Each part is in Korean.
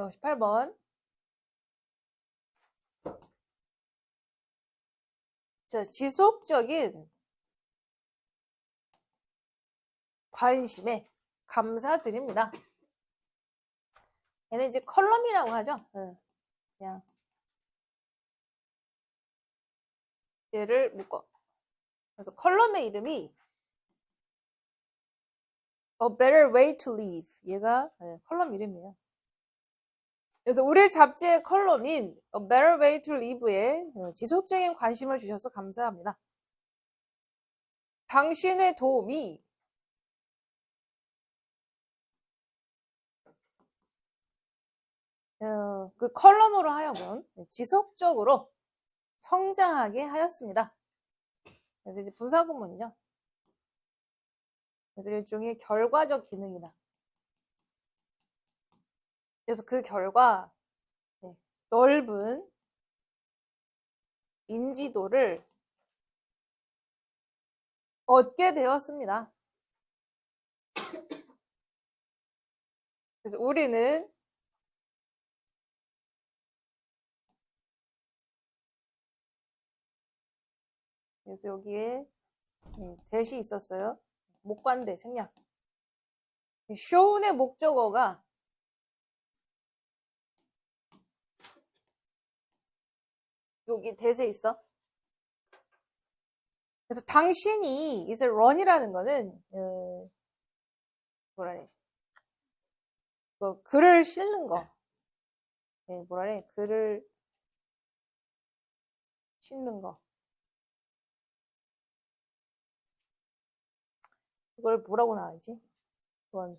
18번. 자, 지속적인 관심에 감사드립니다. 얘는 이제 컬럼이라고 하죠. 그냥 얘를 묶어. 그래서 컬럼의 이름이 A Better Way to Live. 얘가 컬럼 이름이에요. 그래서 우리 잡지의 컬럼인 A Better Way to Live에 지속적인 관심을 주셔서 감사합니다. 당신의 도움이 그 컬럼으로 하여금 지속적으로 성장하게 하였습니다. 그래서 이제 분사구문이죠. 그래서 일종의 결과적 기능이다. 그래서 그 결과 넓은 인지도를 얻게 되었습니다. 그래서 우리는 그래서 여기에 대시 있었어요. 목관대 생략. 쇼운의 목적어가 여기 대세 있어. 그래서 당신이 이제 run이라는 거는 뭐라 해? 글을 싣는 거. 뭐라 해? 글을 싣는 거. 이걸 뭐라고 나와야지? run.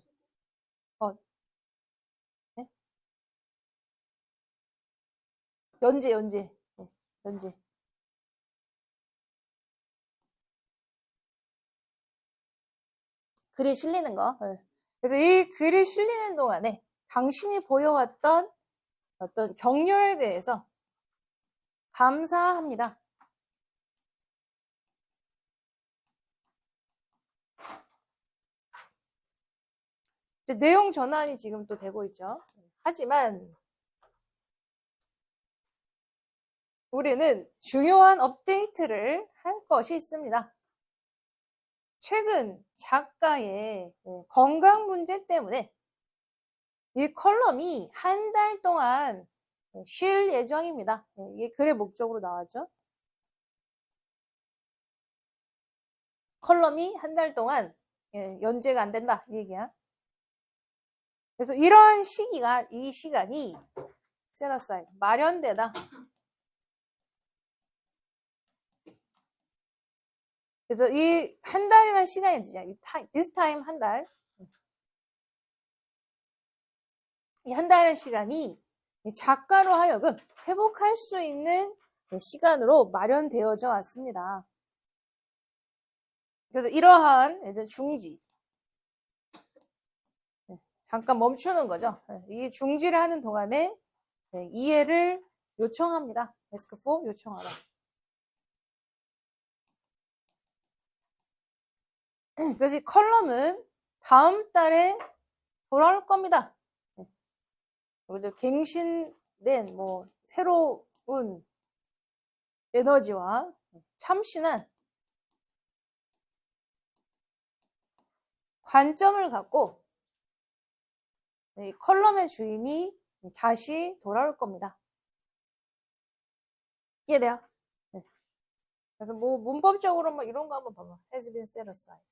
네? 연재. 연재. 글이 실리는 거. 그래서 이 글이 실리는 동안에 당신이 보여왔던 어떤 격려에 대해서 감사합니다. 이제 내용 전환이 지금 또 되고 있죠. 하지만 우리는 중요한 업데이트를 할 것이 있습니다. 최근 작가의 건강 문제 때문에 이 컬럼이 한 달 동안 쉴 예정입니다. 이게 글의 목적으로 나왔죠. 컬럼이 한 달 동안 연재가 안 된다 이 얘기야. 그래서 이런 시기가 이 시간이 세러사이 마련되다. 그래서 이 한 달이라는 시간이 this time 한 달. 이 한 달의 시간이 작가로 하여금 회복할 수 있는 시간으로 마련되어져 왔습니다. 그래서 이러한 이제 중지. 잠깐 멈추는 거죠. 이 중지를 하는 동안에 이해를 요청합니다. ask for 요청하다. 그래서 이 컬럼은 다음 달에 돌아올 겁니다. 우리들 갱신된 새로운 에너지와 참신한 관점을 갖고 이 컬럼의 주인이 다시 돌아올 겁니다. 이해돼요? 네. 그래서 문법적으로 이런 거 한번 봐봐. has been set aside.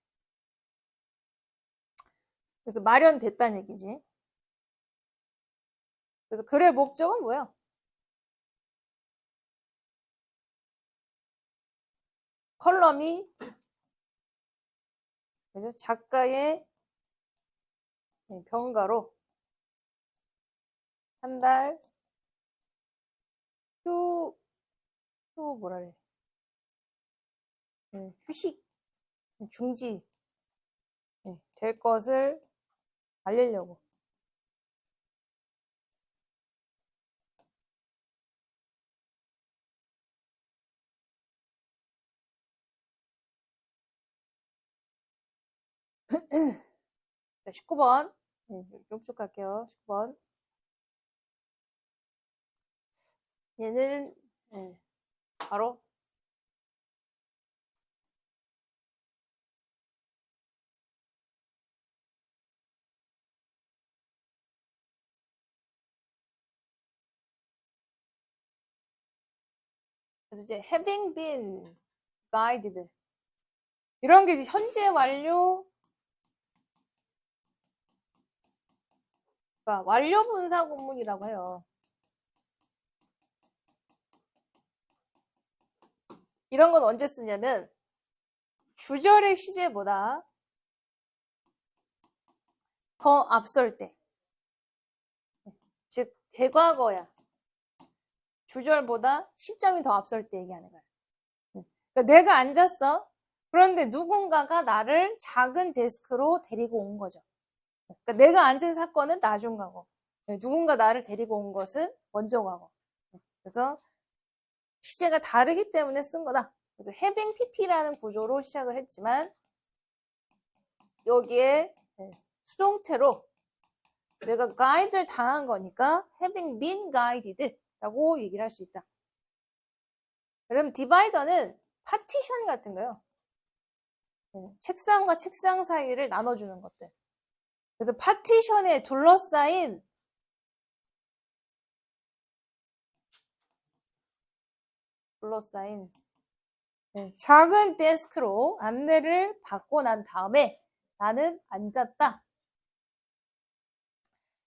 그래서 마련됐다는 얘기지. 그래서 글의 목적은 뭐예요? 컬럼이 그죠? 작가의 병가로 한 달 휴식, 중지 될 것을 알리려고. 자, 19번. 쭉쭉 갈게요. 19번. 얘는 바로 그래서 이제 having been guided 이런 게 이제 현재 완료 그러니까 완료 분사 구문이라고 해요. 이런 건 언제 쓰냐면 주절의 시제보다 더 앞설 때. 즉 대과거야. 주절보다 시점이 더 앞설 때 얘기하는 거야. 그러니까 내가 앉았어. 그런데 누군가가 나를 작은 데스크로 데리고 온 거죠. 그러니까 내가 앉은 사건은 나중 가고 누군가 나를 데리고 온 것은 먼저 가고 그래서 시제가 다르기 때문에 쓴 거다. 그래서 having pp라는 구조로 시작을 했지만 여기에 수동태로 내가 가이드를 당한 거니까 having been guided 라고 얘기를 할 수 있다. 그럼 디바이더는 파티션 같은 거요. 책상과 책상 사이를 나눠주는 것들. 그래서 파티션에 둘러싸인 작은 데스크로 안내를 받고 난 다음에 나는 앉았다.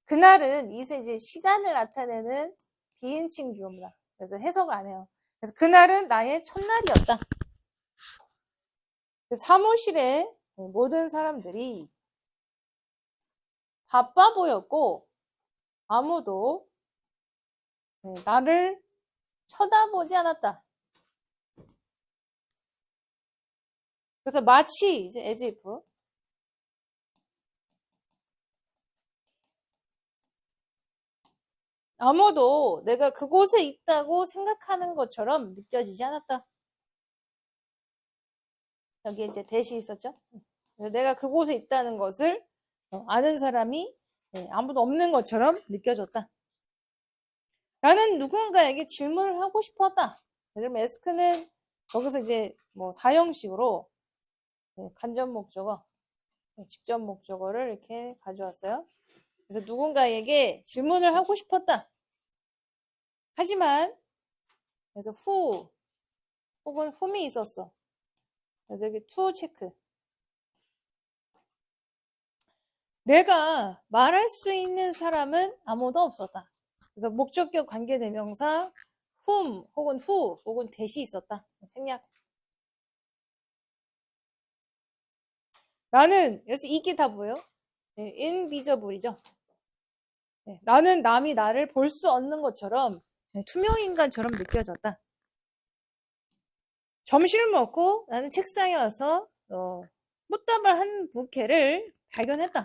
그날은 이제 시간을 나타내는 비인칭 주어입니다. 그래서 해석을 안 해요. 그래서 그날은 나의 첫날이었다. 사무실에 모든 사람들이 바빠 보였고 아무도 나를 쳐다보지 않았다. 그래서 마치 이제 as if 아무도 내가 그곳에 있다고 생각하는 것처럼 느껴지지 않았다. 여기 이제 대시 있었죠? 내가 그곳에 있다는 것을 아는 사람이 아무도 없는 것처럼 느껴졌다. 나는 누군가에게 질문을 하고 싶었다. 그럼 ask는 여기서 이제 뭐 사형식으로 간접 목적어, 직접 목적어를 이렇게 가져왔어요. 그래서 누군가에게 질문을 하고 싶었다. 하지만 그래서 who 혹은 whom이 있었어. 그래서 여기 to 체크. 내가 말할 수 있는 사람은 아무도 없었다. 그래서 목적격 관계대명사 whom 혹은 who 혹은 that이 있었다. 생략. 나는 여기서 이게 다 뭐예요? invisible이죠. 나는 남이 나를 볼 수 없는 것처럼 투명인간처럼 느껴졌다. 점심을 먹고 나는 책상에 와서 꽃다발 한 부케를 발견했다.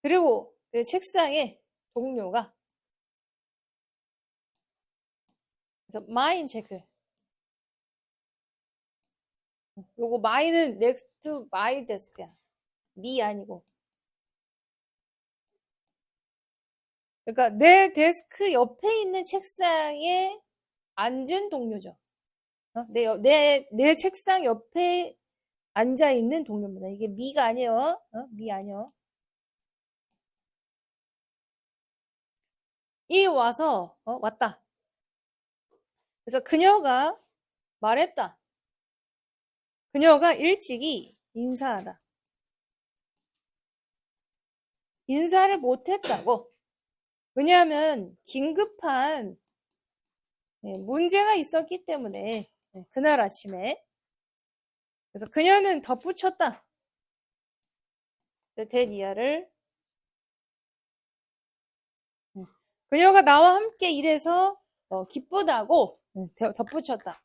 그리고 그 책상에 동료가 그래서 mine 체크. 요거 my는 next to my desk야. me 아니고. 그러니까 내 데스크 옆에 있는 책상에 앉은 동료죠. 내 책상 옆에 앉아 있는 동료입니다. 이게 me가 아니에요. me 아니에요. 이 와서 왔다. 그래서 그녀가 말했다. 그녀가 일찍이 인사하다. 인사를 못했다고. 왜냐하면 긴급한 문제가 있었기 때문에 그날 아침에. 그래서 그녀는 덧붙였다. 대니아를 그녀가 나와 함께 일해서 기쁘다고 덧붙였다.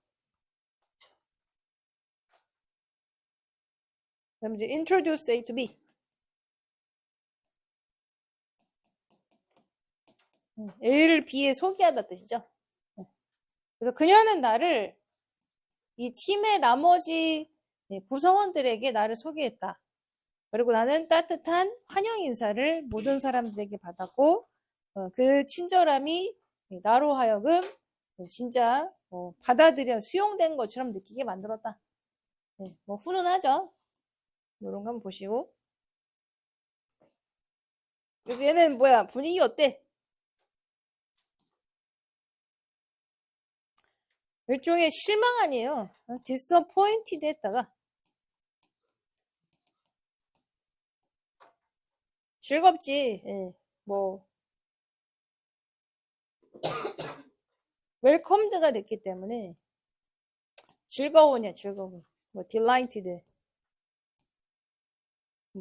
그럼 이제 introduce A to B. A를 B에 소개하다 뜻이죠. 그래서 그녀는 나를 이 팀의 나머지 구성원들에게 나를 소개했다. 그리고 나는 따뜻한 환영 인사를 모든 사람들에게 받았고 그 친절함이 나로 하여금 진짜 받아들여 수용된 것처럼 느끼게 만들었다. 뭐 훈훈하죠. 이런 거 한번 보시고. 그래서 얘는 뭐야? 분위기 어때? 일종의 실망 아니에요. disappointed 했다가 즐겁지. 뭐 웰컴드가 됐기 때문에 즐거우냐 즐거운. 뭐 delighted,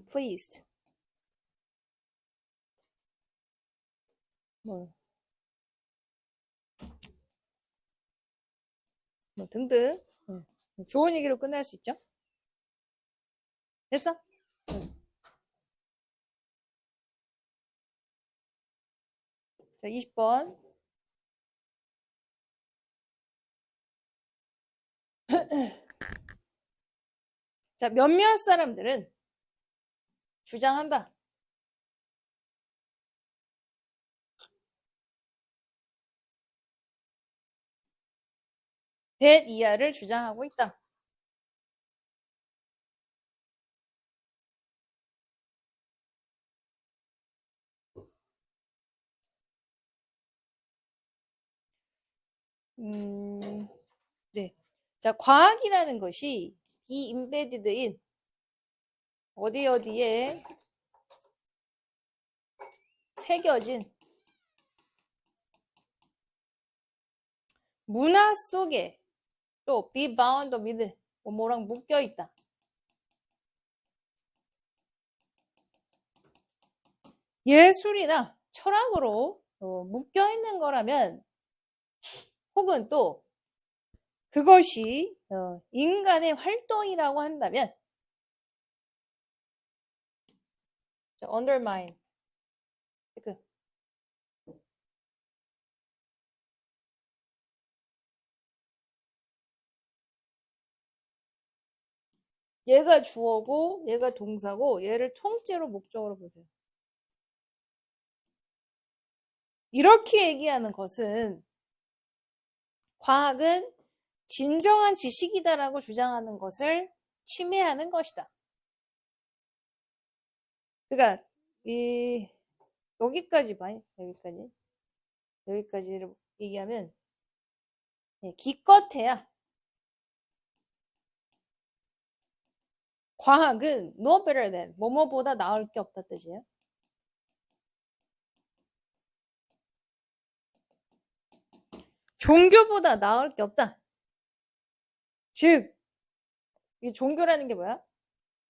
pleased, 뭐 등등. 좋은 얘기로 끝날 수 있죠. 됐어? 자, 20번. 자, 몇몇 사람들은 주장한다. that 이하를 주장하고 있다. 네. 자, 과학이라는 것이 be embedded in 어디에 새겨진 문화 속에 또 be bound with 뭐랑 묶여 있다. 예술이나 철학으로 묶여 있는 거라면 혹은 또 그것이 인간의 활동이라고 한다면 undermine 얘가 주어고 얘가 동사고 얘를 통째로 목적으로 보세요. 이렇게 얘기하는 것은 과학은 진정한 지식이다라고 주장하는 것을 침해하는 것이다. 그러니까 여기까지 봐요. 여기까지를 얘기하면 기껏해야 과학은 no better than 뭐뭐보다 나을 게 없다 뜻이에요. 종교보다 나을 게 없다. 즉, 이 종교라는 게 뭐야?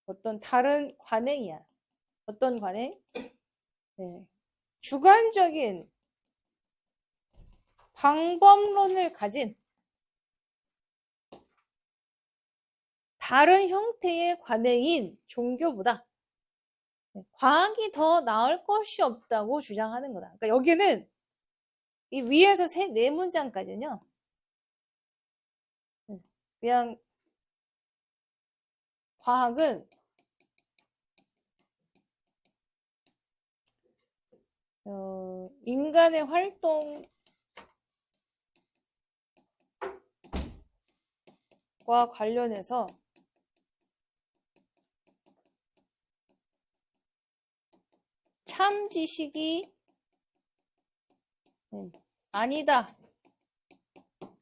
어떤 다른 관행이야. 어떤 관행? 주관적인 방법론을 가진 다른 형태의 관행인 종교보다 과학이 더 나을 것이 없다고 주장하는 거다. 그러니까 여기는 이 위에서 네 문장까지는요. 그냥 과학은 인간의 활동과 관련해서 참 지식이 아니다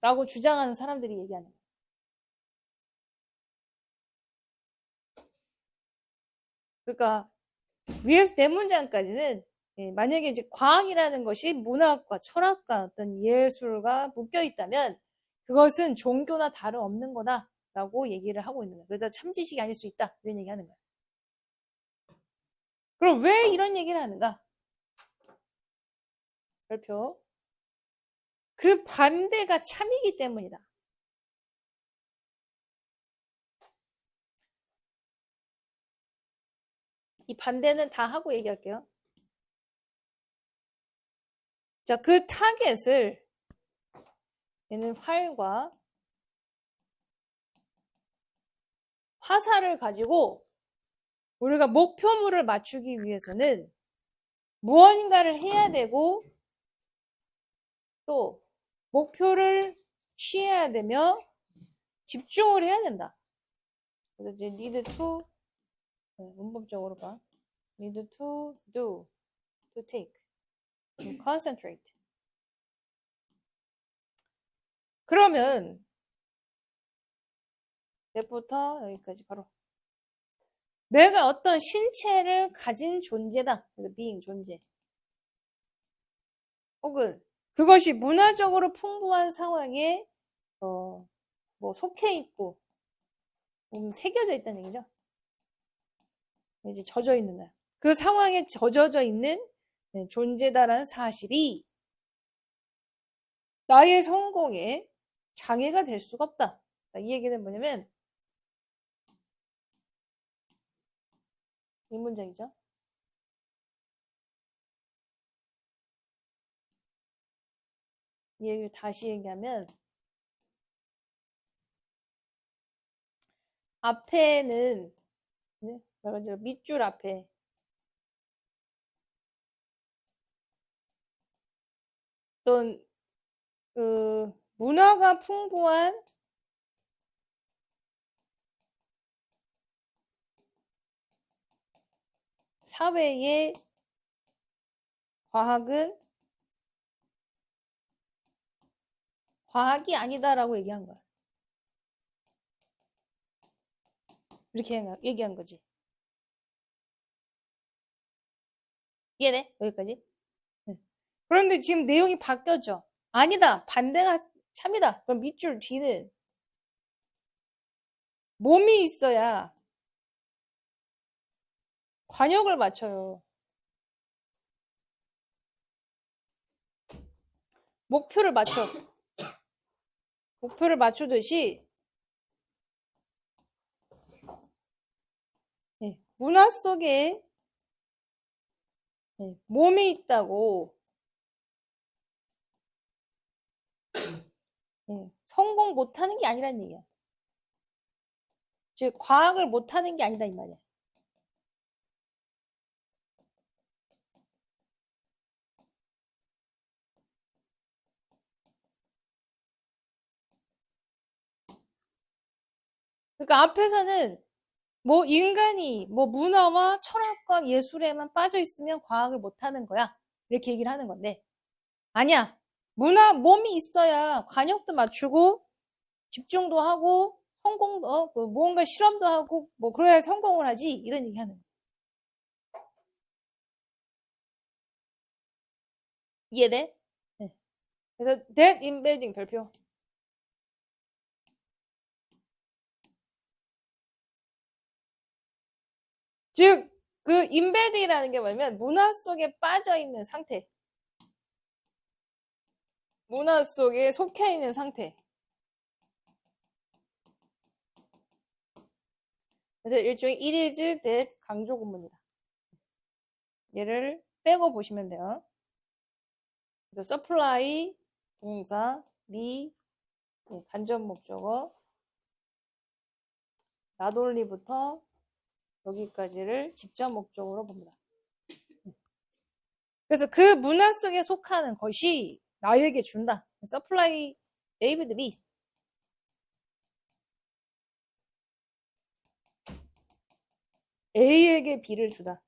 라고 주장하는 사람들이 얘기하는 거예요. 그러니까 위에서 네 문장까지는 만약에 이제 과학이라는 것이 문학과 철학과 어떤 예술과 묶여 있다면 그것은 종교나 다름없는 거다 라고 얘기를 하고 있는 거예요. 그래서 참지식이 아닐 수 있다 이런 얘기 하는 거예요. 그럼 왜 이런 얘기를 하는가? 별표. 그 반대가 참이기 때문이다. 이 반대는 다 하고 얘기할게요. 자, 그 타겟을 얘는 활과 화살을 가지고 우리가 목표물을 맞추기 위해서는 무언가를 해야 되고 또 목표를 취해야 되며 집중을 해야 된다. 그래서 이제 need to 문법적으로 봐. need to do, to take, to concentrate. 그러면 내부터 여기까지 바로 내가 어떤 신체를 가진 존재다. 그래서 being 존재. 혹은 그것이 문화적으로 풍부한 상황에 뭐 속해 있고 새겨져 있다는 얘기죠. 이제 젖어 있는 거야. 그 상황에 젖어져 있는 존재다라는 사실이 나의 성공에 장애가 될 수가 없다. 이 얘기는 뭐냐면 이 문장이죠. 이 얘기를 다시 얘기하면 앞에는 밑줄 앞에 어떤 그 문화가 풍부한 사회의 과학은 과학이 아니다라고 얘기한 거야. 이렇게 얘기한 거지. 이해돼? 여기까지? 네. 그런데 지금 내용이 바뀌었죠. 아니다. 반대가 참이다. 그럼 밑줄 뒤는 몸이 있어야 관역을 맞춰요. 목표를 맞춰. 목표를 맞추듯이 문화 속에 몸이 있다고 성공 못하는 게 아니란 얘기야. 즉 과학을 못하는 게 아니다 이 말이야. 그러니까 앞에서는 뭐 인간이 뭐 문화와 철학과 예술에만 빠져 있으면 과학을 못하는 거야. 이렇게 얘기를 하는 건데 아니야. 몸이 있어야 관역도 맞추고 집중도 하고 성공도 무언가 실험도 하고 뭐 그래야 성공을 하지 이런 얘기 하는 거야. 이해돼? 네. 그래서 that embedding 별표. 즉 그 embedding이라는 게 뭐냐면 문화 속에 빠져 있는 상태. 문화 속에 속해 있는 상태. 그래서 일종의 it is that 강조 구문이다. 얘를 빼고 보시면 돼요. 그래서 supply 동사 be 간접 목적어 not only부터 여기까지를 직접 목적으로 봅니다. 그래서 그 문화 속에 속하는 것이 나에게 준다. supply David B. A에게 B를 주다.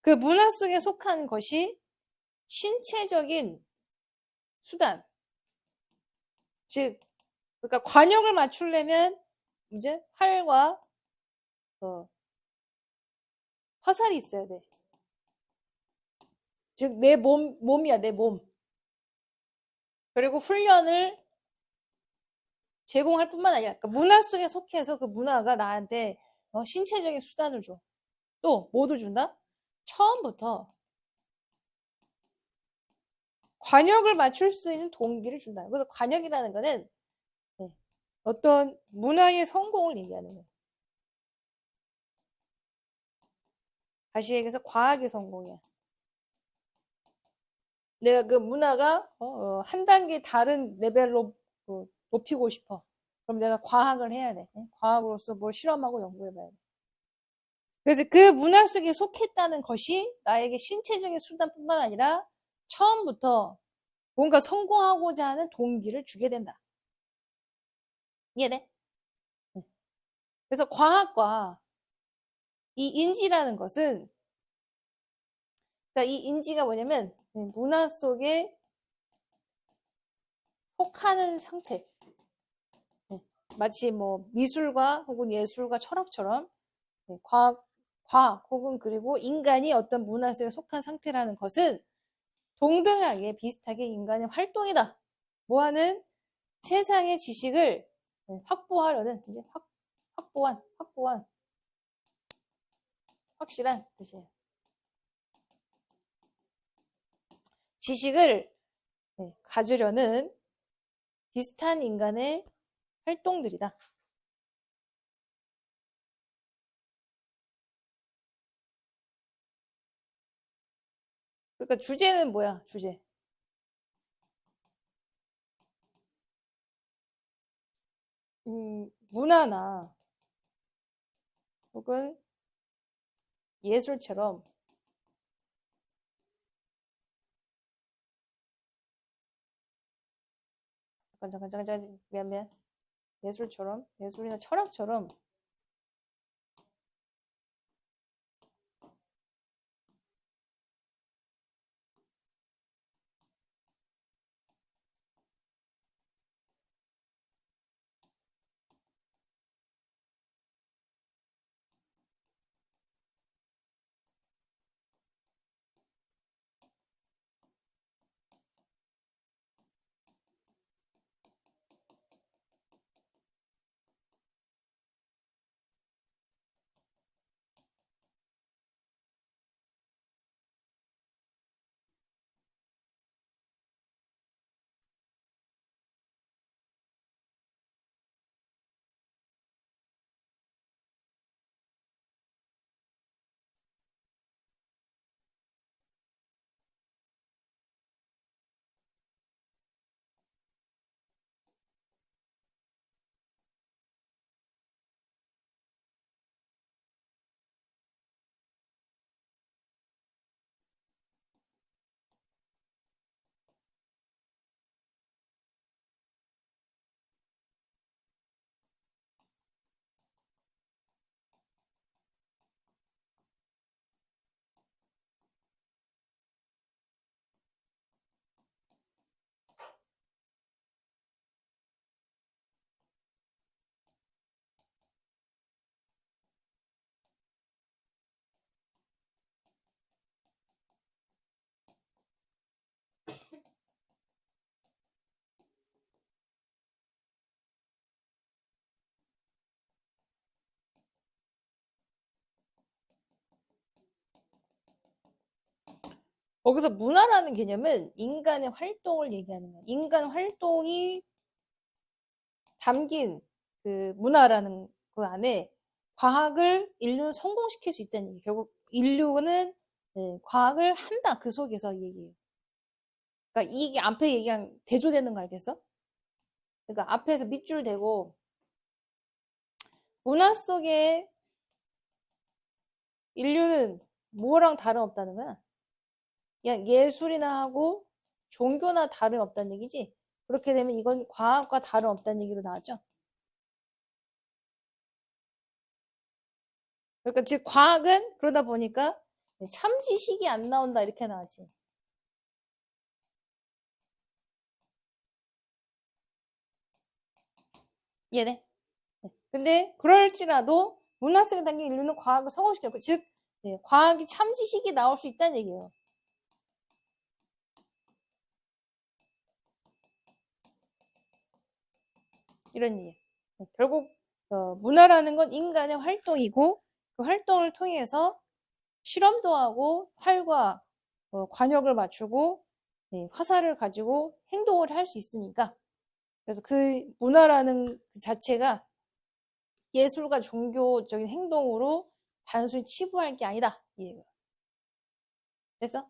그 문화 속에 속한 것이 신체적인 수단. 즉, 그러니까 관역을 맞추려면 이제 활과 화살이 있어야 돼. 즉, 내 몸이야, 내 몸. 그리고 훈련을 제공할 뿐만 아니라 그러니까 문화 속에 속해서 그 문화가 나한테 신체적인 수단을 줘. 또 뭐도 준다? 처음부터 관역을 맞출 수 있는 동기를 준다. 그래서 관역이라는 거는 어떤 문화의 성공을 얘기하는 거예요. 다시 얘기해서 과학의 성공이야. 내가 그 문화가 한 단계 다른 레벨로 높이고 싶어. 그럼 내가 과학을 해야 돼. 과학으로서 뭘 실험하고 연구해봐야 돼. 그래서 그 문화 속에 속했다는 것이 나에게 신체적인 수단뿐만 아니라 처음부터 뭔가 성공하고자 하는 동기를 주게 된다. 이해돼? 그래서 과학과 이 인지라는 것은, 그러니까 이 인지가 뭐냐면 문화 속에 속하는 상태. 마치 뭐 미술과 혹은 예술과 철학처럼 과학 혹은 그리고 인간이 어떤 문화 속에 속한 상태라는 것은 동등하게 비슷하게 인간의 활동이다. 뭐하는 세상의 지식을 확보하려는 이제 확보한 확실한 뜻이에요. 지식을 가지려는 비슷한 인간의 활동들이다. 그러니까 주제는 뭐야? 주제. 문화나 혹은 예술처럼 잠깐 미안 예술이나 철학처럼 거기서 문화라는 개념은 인간의 활동을 얘기하는 거야. 인간 활동이 담긴 그 문화라는 그 안에 과학을 인류는 성공시킬 수 있다는 얘기. 결국 인류는 과학을 한다. 그 속에서 얘기해요. 그러니까 이게 앞에 얘기랑 대조되는 거 알겠어? 그러니까 앞에서 밑줄 대고 문화 속에 인류는 뭐랑 다름없다는 거야. 그냥 예술이나 하고 종교나 다름없다는 얘기지. 그렇게 되면 이건 과학과 다름없다는 얘기로 나왔죠. 그러니까 즉 과학은 그러다 보니까 참지식이 안 나온다 이렇게 나왔지. 이해돼? 근데 그럴지라도 문화 속에 담긴 인류는 과학을 성공시켰고 즉 과학이 참지식이 나올 수 있다는 얘기예요. 이런 얘기. 결국 문화라는 건 인간의 활동이고 그 활동을 통해서 실험도 하고 활과 관역을 맞추고 화살을 가지고 행동을 할 수 있으니까 그래서 그 문화라는 그 자체가 예술과 종교적인 행동으로 단순히 치부할 게 아니다. 이해가 됐어?